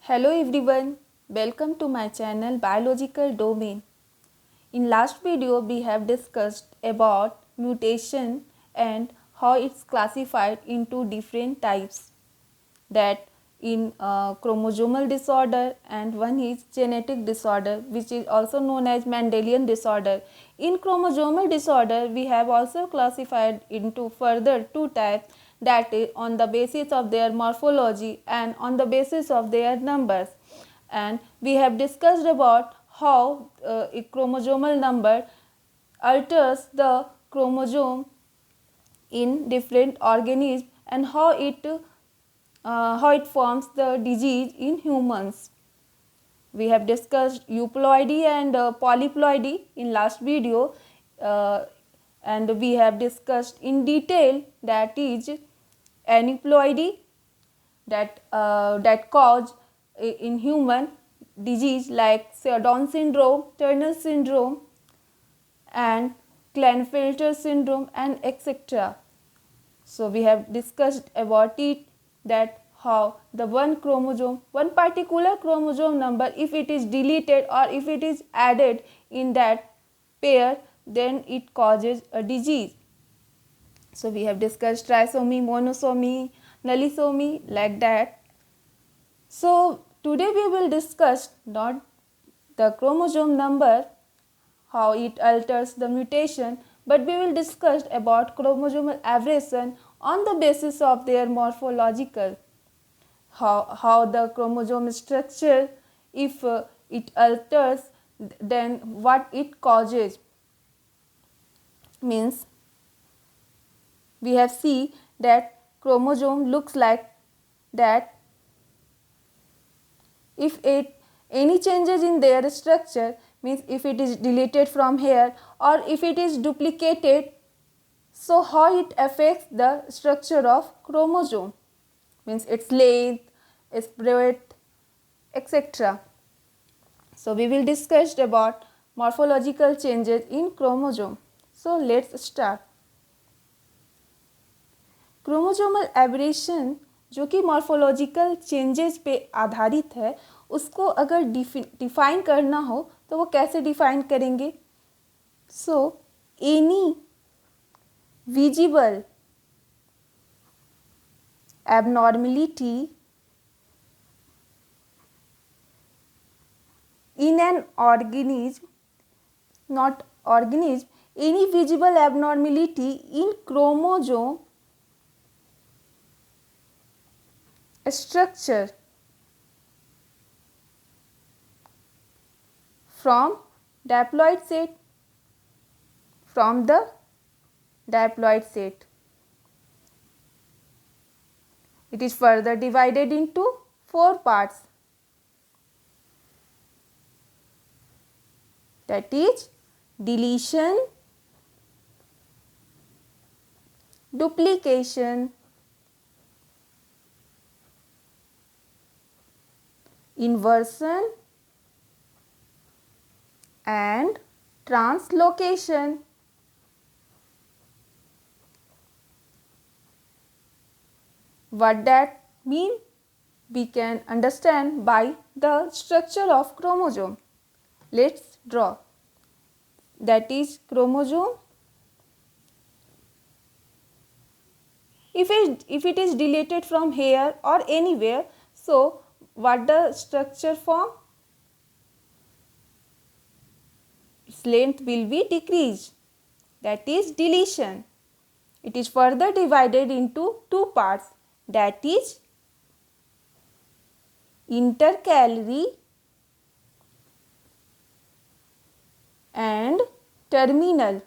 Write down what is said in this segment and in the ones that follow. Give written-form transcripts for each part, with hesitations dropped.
Hello everyone, welcome to my channel Biological Domain. In last video we have discussed about mutation and how it's classified into different types, that in chromosomal disorder, and one is genetic disorder which is also known as Mendelian disorder. In chromosomal disorder we have also classified into further two types, that is on the basis of their morphology and on the basis of their numbers. And we have discussed about how a chromosomal number alters the chromosome in different organisms and how it forms the disease in humans. We have discussed euploidy and polyploidy in last video, and we have discussed in detail that is aneuploidy, that cause in human disease like Down syndrome, Turner syndrome, and Klinefelter syndrome, and etc. So we have discussed about it, that how the one particular chromosome number, if it is deleted or if it is added in that pair, then it causes a disease. So we have discussed trisomy, monosomy, nullisomy, like that. So today we will discuss not the chromosome number, how it alters the mutation, but we will discuss about chromosomal aberration on the basis of their morphological, how the chromosome structure, if it alters, then what it causes. Means we have seen that chromosome looks like that. If any changes in their structure, means if it is deleted from here or if it is duplicated, so how it affects the structure of chromosome, means its length, its breadth, etc. So we will discuss about morphological changes in chromosome. So let's start. Chromosomal aberration जो कि morphological changes पे आधारित है, उसको अगर define करना हो तो वो कैसे डिफाइन करेंगे. So any visible abnormality in an organism, not organism, any visible abnormality in chromosome structure from diploid set, from the diploid set. It is further divided into 4 parts, that is deletion, duplication, inversion, and translocation. What that mean? We can understand by the structure of chromosome. Let's draw. That is chromosome. If it is deleted from here or anywhere, so what the structure form? Its length will be decreased. That is deletion. It is further divided into 2 parts, that is intercalary and terminal.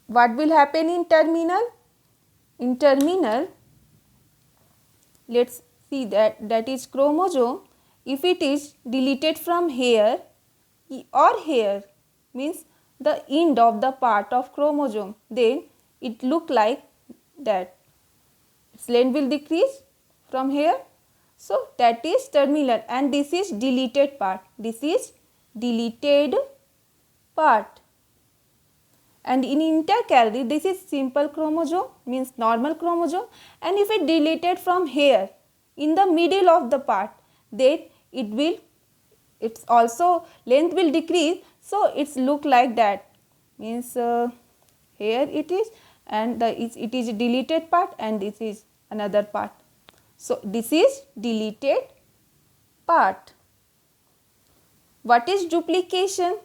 What will happen in terminal? In terminal, let's see that is chromosome. If it is deleted from here or here, means the end of the part of chromosome, then it look like that. Its length will decrease from here. So that is terminal, and this is deleted part. This is deleted part. and in intercalary this is simple chromosome, means normal chromosome, and if it deleted from here in the middle of the part, then its also length will decrease, so it's look like that, means here it is, and it is deleted part, and this is another part. So this is deleted part. What is duplication?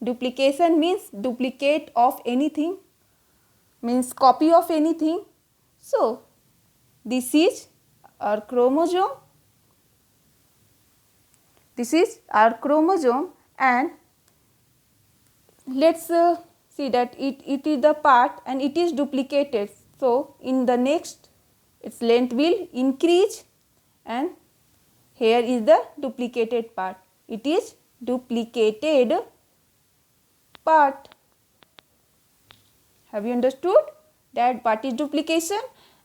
Duplication means duplicate of anything, means copy of anything. So this is our chromosome. This is our chromosome, and let's see that it is the part and it is duplicated. So in the next, its length will increase, and here is the duplicated part. It is duplicated part. Have you understood that what is duplication?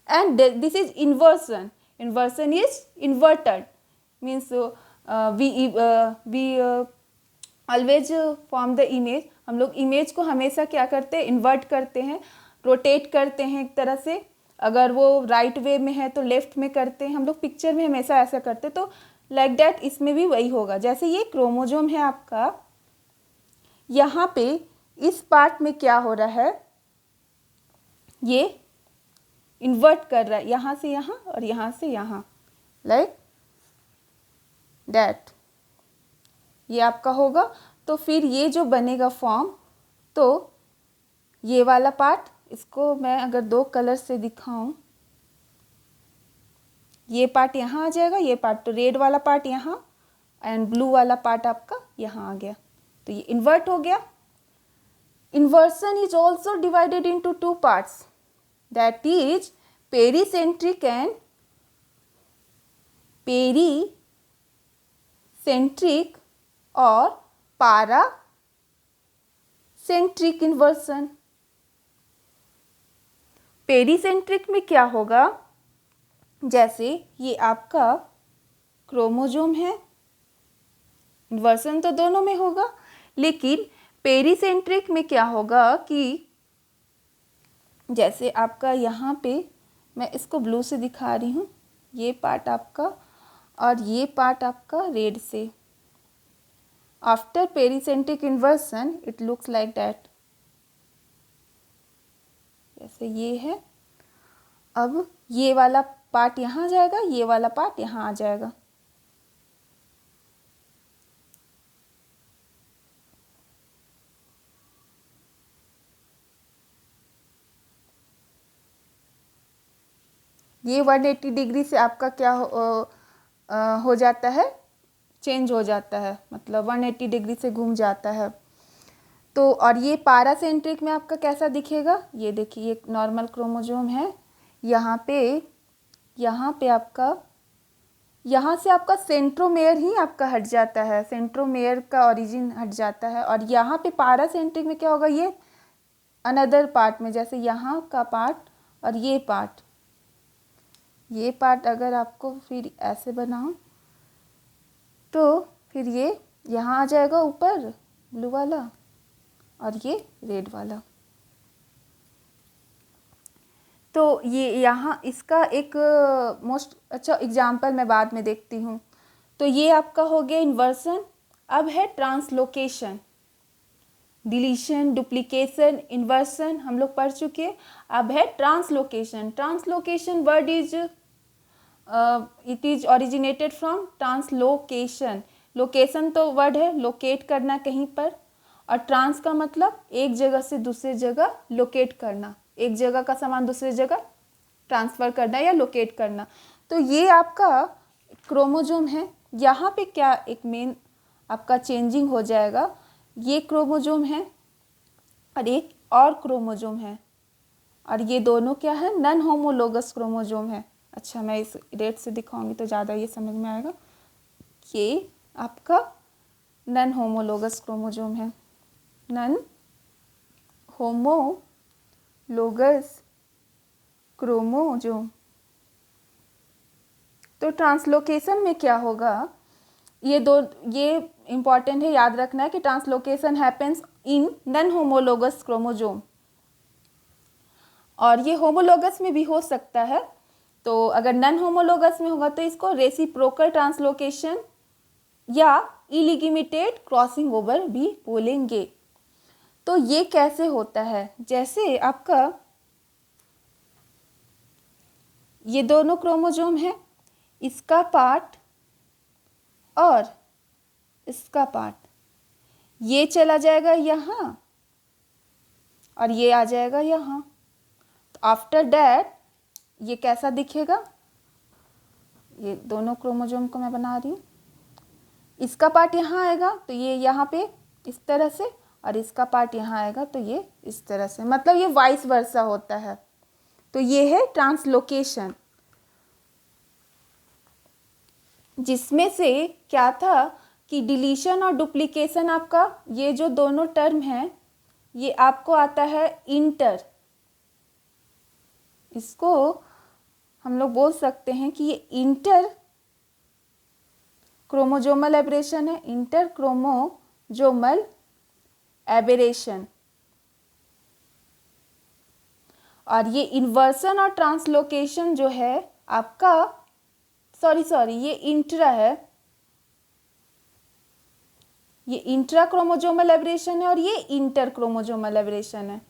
And this is inversion. Inversion is inverted, means we always form the image. हम लोग image को हमेशा क्या करते हैं, invert करते हैं, rotate करते हैं एक तरह से. अगर वो राइट वे में है तो लेफ्ट में करते हैं हम लोग, पिक्चर में हमेशा ऐसा करते हैं. तो लाइक दैट इसमें भी वही होगा. जैसे ये क्रोमोजोम है आपका, यहाँ पे इस पार्ट में क्या हो रहा है, ये इन्वर्ट कर रहा है, यहाँ से यहाँ और यहाँ से यहाँ, लाइक दैट ये आपका होगा. तो फिर ये जो बनेगा फॉर्म, तो ये वाला पार्ट, इसको मैं अगर दो कलर से दिखाऊं, ये पार्ट यहाँ आ जाएगा, ये पार्ट, तो रेड वाला पार्ट यहाँ एंड ब्लू वाला पार्ट आपका यहाँ आ गया, तो ये इन्वर्ट हो गया. Inversion is also divided into two parts, that is pericentric and pericentric और paracentric inversion. पेरीसेंट्रिक में क्या होगा, जैसे ये आपका क्रोमोजोम है, इन्वर्सन तो दोनों में होगा, लेकिन पेरीसेंट्रिक में क्या होगा कि जैसे आपका यहाँ पे, मैं इसको ब्लू से दिखा रही हूँ, ये पार्ट आपका और ये पार्ट आपका रेड से. After pericentric inversion it looks like that. जैसे ये है, अब ये वाला पार्ट यहाँ आ जाएगा, ये वाला पार्ट यहाँ आ जाएगा. ये 180 डिग्री से आपका क्या हो जाता है, चेंज हो जाता है, मतलब 180 डिग्री से घूम जाता है. तो और ये पैरासेंट्रिक में आपका कैसा दिखेगा, ये देखिए, ये नॉर्मल क्रोमोजोम है, यहाँ पे आपका, यहाँ से आपका सेंट्रोमेयर ही आपका हट जाता है, सेंट्रोमेयर का ओरिजिन हट जाता है. और यहाँ पे पैरासेंट्रिक में क्या होगा, ये अनदर पार्ट में, जैसे यहाँ का पार्ट और ये पार्ट अगर आपको फिर ऐसे बनाऊं, तो फिर ये यहाँ आ जाएगा ऊपर ब्लू वाला और ये रेड वाला. तो ये यहाँ इसका एक मोस्ट अच्छा एग्जाम्पल मैं बाद में देखती हूँ. तो ये आपका हो गया इन्वर्सन. अब है ट्रांसलोकेशन. डिलीशन, डुप्लीकेशन, इन्वर्सन हम लोग पढ़ चुके हैं. अब है translocation. Translocation word is it is originated from translocation. Location तो वर्ड है, लोकेट करना कहीं पर, और ट्रांस का मतलब एक जगह से दूसरी जगह लोकेट करना, एक जगह का सामान दूसरी जगह ट्रांसफ़र करना या लोकेट करना. तो ये आपका क्रोमोजोम है. यहाँ पे क्या एक मेन आपका चेंजिंग हो जाएगा, ये क्रोमोजोम है और एक और क्रोमोजोम है, और ये दोनों क्या है, नॉन होमोलोगस क्रोमोजोम है. अच्छा, मैं इस रेड से दिखाऊंगी तो ज़्यादा ये समझ में आएगा. ये आपका नॉन होमोलोगस क्रोमोजोम है, नॉन होमोलोगस क्रोमोजोम. तो ट्रांसलोकेशन में क्या होगा, ये इम्पॉर्टेंट है, याद रखना है कि translocation happens in non homologous chromosome. और ये होमोलोगस में भी हो सकता है। तो अगर नॉन होमोलोगस में होगा तो इसको रेसिप्रोकल ट्रांसलोकेशन या इलिगिमिटेड क्रॉसिंग ओवर भी बोलेंगे। तो ये कैसे होता है, जैसे आपका ये दोनों क्रोमोसोम है, इसका पार्ट और इसका पार्ट, ये चला जाएगा यहाँ और ये आ जाएगा यहाँ। तो आफ्टर दैट ये कैसा दिखेगा, ये दोनों क्रोमोसोम को मैं बना रही हूँ, इसका पार्ट यहाँ आएगा तो ये यहाँ पे इस तरह से, और इसका पार्ट यहाँ आएगा तो ये इस तरह से, मतलब ये वाइस वर्सा होता है। तो ये है ट्रांसलोकेशन, जिसमें से क्या था कि डिलीशन और डुप्लीकेशन, आपका ये जो दोनों टर्म है ये आपको आता है इंटर, इसको हम लोग बोल सकते हैं कि ये इंटर क्रोमोजोमल एबरेशन है, इंटर क्रोमोजोमल एबरेशन। और ये इन्वर्सन और ट्रांसलोकेशन जो है आपका, सॉरी ये इंट्रा है, ये इंट्रा क्रोमोजोमल एबरेशन है और ये इंटर क्रोमोजोमल एबरेशन है।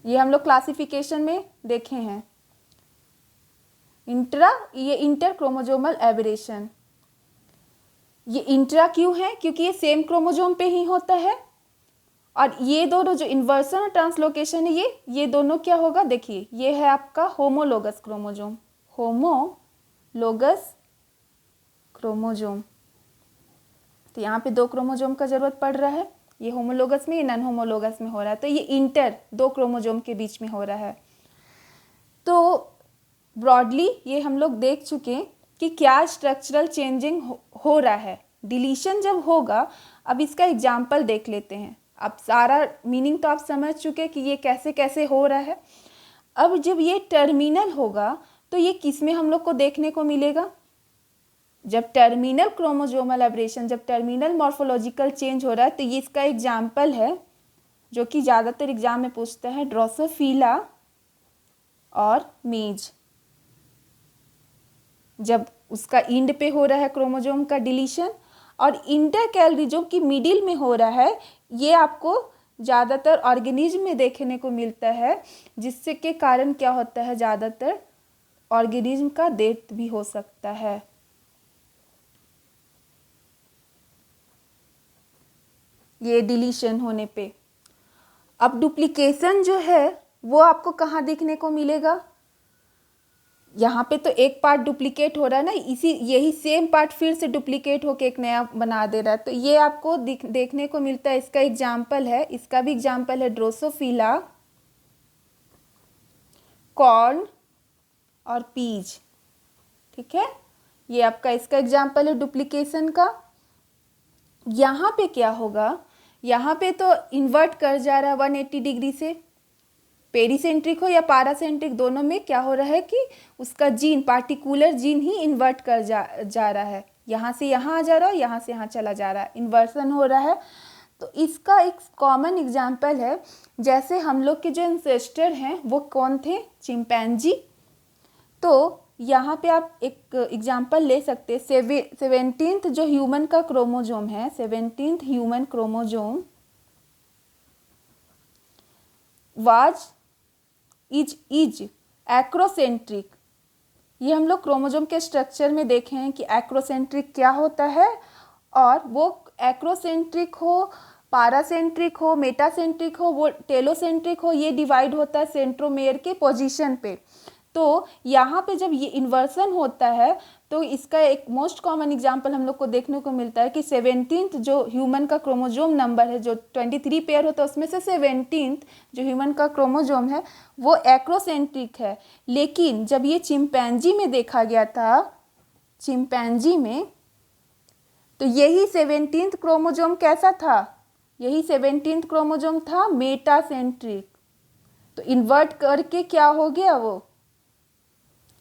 ये हम लोग क्लासिफिकेशन में देखे हैं, ये इंटर क्रोमोजोमल एबरेशन। ये इंट्रा क्यों है, क्योंकि ये सेम क्रोमोजोम पे ही होता है। और ये दोनों जो इन्वर्सन और ट्रांसलोकेशन है, ये दोनों क्या होगा, देखिए ये है आपका होमोलोगस क्रोमोजोम, होमोलोगस क्रोमोजोम। तो यहाँ पे 2 क्रोमोजोम का जरूरत पड़ रहा है, ये होमोलोगस में, ये नॉन होमोलोगस में हो रहा है, तो ये इंटर 2 क्रोमोजोम के बीच में हो रहा है। तो ब्रॉडली ये हम लोग देख चुके कि क्या स्ट्रक्चरल चेंजिंग हो रहा है। डिलीशन जब होगा, अब इसका एग्जाम्पल देख लेते हैं। अब सारा मीनिंग तो आप समझ चुके कि ये कैसे कैसे हो रहा है। अब जब ये टर्मिनल होगा तो ये किस में हम लोग को देखने को मिलेगा, जब टर्मिनल क्रोमोजोमल एबरेशन, जब टर्मिनल मॉर्फोलॉजिकल चेंज हो रहा है। तो ये इसका एग्जाम्पल है जो कि ज़्यादातर एग्जाम में पूछता है, ड्रोसोफिला और मेज। जब उसका इंड पे हो रहा है क्रोमोजोम का डिलीशन, और इंटरकैलरी जो कि मिडिल में हो रहा है, ये आपको ज़्यादातर ऑर्गेनिज्म में देखने को मिलता है, जिससे के कारण क्या होता है, ज़्यादातर ऑर्गेनिज्म का डेथ भी हो सकता है। ये डिलीशन होने पे। अब डुप्लीकेशन जो है वो आपको कहाँ देखने को मिलेगा, यहाँ पे तो एक पार्ट डुप्लीकेट हो रहा है ना, यही सेम पार्ट फिर से डुप्लीकेट होके एक नया बना दे रहा है। तो ये आपको देखने को मिलता है। इसका एग्जाम्पल है, इसका भी एग्जाम्पल है ड्रोसोफिला, कॉर्न और पीज। ठीक है, ये आपका इसका एग्जाम्पल है डुप्लीकेशन का। यहाँ पे क्या होगा, यहाँ पे तो इन्वर्ट कर जा रहा है 180 डिग्री से, पेरीसेंट्रिक हो या पैरासेंट्रिक, दोनों में क्या हो रहा है कि उसका जीन, पार्टिकुलर जीन ही इन्वर्ट कर जा रहा है। यहाँ से यहाँ आ जा रहा है, यहाँ से यहाँ चला जा रहा है, इन्वर्सन हो रहा है। तो इसका एक कॉमन एग्जाम्पल है, जैसे हम लोग के जो एंसेस्टर हैं वो कौन थे, चिंपैंजी। तो यहाँ पे आप एक एग्जाम्पल ले सकते हैं, 17th जो ह्यूमन का क्रोमोजोम है, 17th human chromosome is acrocentric. ये हम लोग क्रोमोजोम के स्ट्रक्चर में देखे हैं कि एक्रोसेंट्रिक क्या होता है, और वो एक्रोसेंट्रिक हो, पैरासेंट्रिक हो, मेटासेंट्रिक हो, वो टेलोसेंट्रिक हो, ये डिवाइड होता है सेंट्रोमेयर के पोजीशन पे। तो यहाँ पे जब ये इन्वर्सन होता है तो इसका एक मोस्ट कॉमन एग्जांपल हम लोग को देखने को मिलता है कि 17th जो ह्यूमन का क्रोमोजोम नंबर है, जो 23 पेयर होता है उसमें से 17th जो ह्यूमन का क्रोमोजोम है वो एक्रोसेंट्रिक है। लेकिन जब ये चिंपैंजी में देखा गया था, चिंपैंजी में, तो यही 17th क्रोमोजोम कैसा था, यही 17th क्रोमोजोम था मेटासेंट्रिक। तो इन्वर्ट करके क्या हो गया, वो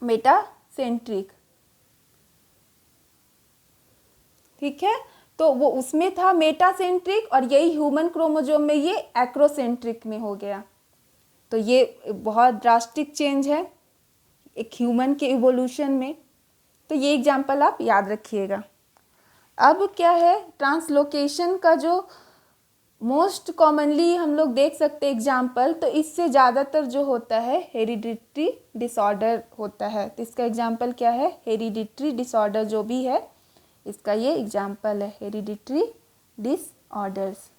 मेटासेंट्रिक। ठीक है, तो वो उसमें था मेटासेंट्रिक, और यही ह्यूमन क्रोमोजोम में ये एक्रोसेंट्रिक में हो गया। तो ये बहुत ड्रास्टिक चेंज है एक ह्यूमन के इवोल्यूशन में। तो ये एग्जाम्पल आप याद रखिएगा। अब क्या है, ट्रांसलोकेशन का जो मोस्ट कॉमनली हम लोग देख सकते हैं एग्जाम्पल, तो इससे ज़्यादातर जो होता है हेरिडिटरी डिसऑर्डर होता है। तो इसका एग्जाम्पल क्या है, हेरिडिटरी डिसऑर्डर जो भी है इसका ये एग्जाम्पल है, हेरिडिटरी डिसऑर्डर्स।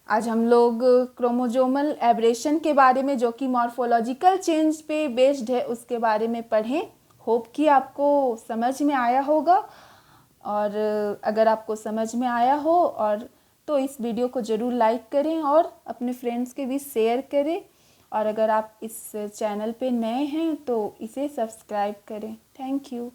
आज हम लोग क्रोमोजोमल एब्रेशन के बारे में, जो कि मॉर्फोलॉजिकल चेंज पे बेस्ड है, उसके बारे में पढ़ें। होप कि आपको समझ में आया होगा, और अगर आपको समझ में आया हो और तो इस वीडियो को ज़रूर लाइक करें और अपने फ्रेंड्स के बीच शेयर करें। और अगर आप इस चैनल पे नए हैं तो इसे सब्सक्राइब करें। Thank you.